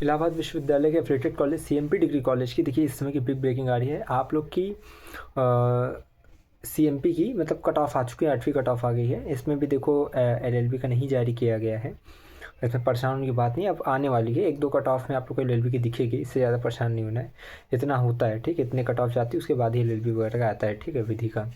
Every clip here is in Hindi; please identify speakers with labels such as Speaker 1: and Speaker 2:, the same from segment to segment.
Speaker 1: इलाहाबाद विश्वविद्यालय के affiliated college CMP degree college की देखिए इस समय की बिग ब्रेकिंग आ रही है। आप लोग की सीएमपी की मतलब कट ऑफ आ चुकी है, 8वीं कट ऑफ आ गई है। इसमें भी देखो एलएलबी का नहीं जारी किया गया है। इसमें परेशान होने की बात नहीं, अब आने वाली है। 1-2 कट ऑफ में आप लोग को एलएलबी की दिखेगी, इससे ज़्यादा परेशान नहीं होना है। इतना होता है, ठीक है, इतने कट ऑफ जाती है उसके बाद ही एलएलबी वगैरह का आता है, ठीक है, विधि का।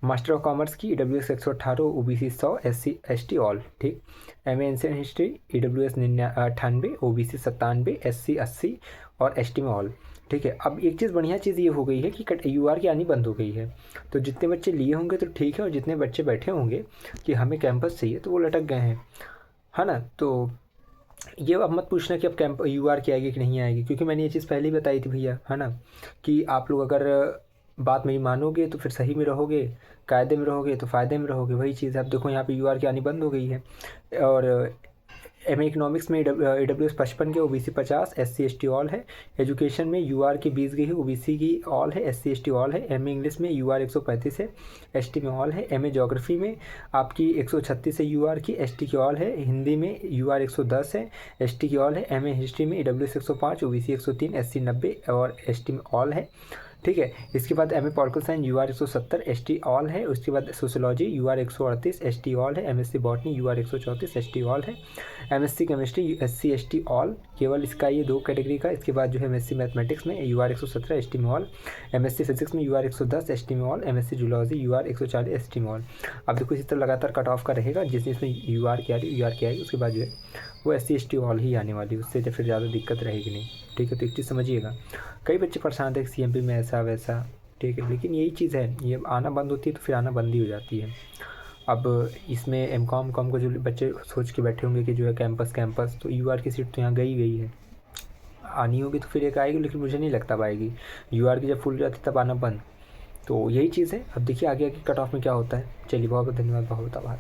Speaker 1: मास्टर ऑफ कॉमर्स की EWS 118, OBC 100, SC ST all, ठीक। MA ancient history EWS 98, OBC 97, SC 80 और एसटी में ऑल, ठीक है। अब एक चीज़ बढ़िया चीज़ ये हो गई है कि यूआर की आनी बंद हो गई है। तो जितने बच्चे लिए होंगे तो ठीक है, और जितने बच्चे बैठे होंगे कि हमें कैंपस चाहिए तो वो लटक गए हैं, है ना। तो ये अब मत पूछना कि अब कैंप यूआर की आएगी कि नहीं आएगी, क्योंकि मैंने ये चीज़ पहले ही बताई थी भैया, है ना, कि आप लोग अगर बात मेरी मानोगे तो फिर सही में रहोगे, कायदे में रहोगे तो फ़ायदे में रहोगे। वही चीज़ है। अब देखो यहाँ पे यूआर की आनी बंद हो गई है। और एमए इकोनॉमिक्स में ईडब्ल्यूएस 55 के, ओबीसी 50, एससी एसटी ऑल है। एजुकेशन में यूआर की 20 गई है, ओबीसी की ऑल है, एससी एसटी ऑल है। एमए इंग्लिश में यूआर 135 है, एसटी में ऑल है। एमए ज्योग्राफी में आपकी 136 है यूआर की, एसटी की ऑल है। हिंदी में यूआर 110 है, एसटी की ऑल है। एमए हिस्ट्री में ईडब्ल्यूएस 105, ओबीसी 103, एससी 90 और एसटी में ऑल है, ठीक है। इसके बाद MA political science UR 170, ST all है। उसके बाद सोशियोलॉजी यूआर 138, एसटी ऑल है। MSc botany UR 134, ST all है। MSc chemistry SC ST all, केवल इसका ये 2 कैटेगरी का। इसके बाद जो है एमएससी मैथमेटिक्स में यूआर 117, एसटी में ऑल। एमएससी फिजिक्स में यूआर 110, एसटी में all. MSc zoology UR 140, ST में ऑल। अब देखो इसी तरह लगातार कट ऑफ का रहेगा, जिस जिसमें यूआर की आ रही यूआर की आएगी, उसके बाद जो है वो एससी एसटी ऑल ही आने वाली, उससे फिर ज़्यादा दिक्कत रहेगी नहीं, ठीक है। तो एक चीज़ समझिएगा, कई बच्चे परेशान थे सीएमपी में ऐसा वैसा, ठीक है, लेकिन यही चीज़ है, ये आना बंद होती है तो फिर आना बंद ही हो जाती है। अब इसमें एमकॉम कॉम को जो बच्चे सोच के बैठे होंगे कि जो है कैंपस कैंपस, तो यूआर की सीट तो यहाँ गई है, आनी होगी तो फिर एक आएगी, लेकिन मुझे नहीं लगता अब आएगी। यूआर की जब फुल जाती तब आना बंद। तो यही चीज़ है। अब देखिए आगे आगे कट ऑफ में क्या होता है। चलिए बहुत बहुत धन्यवाद, बहुत आभार।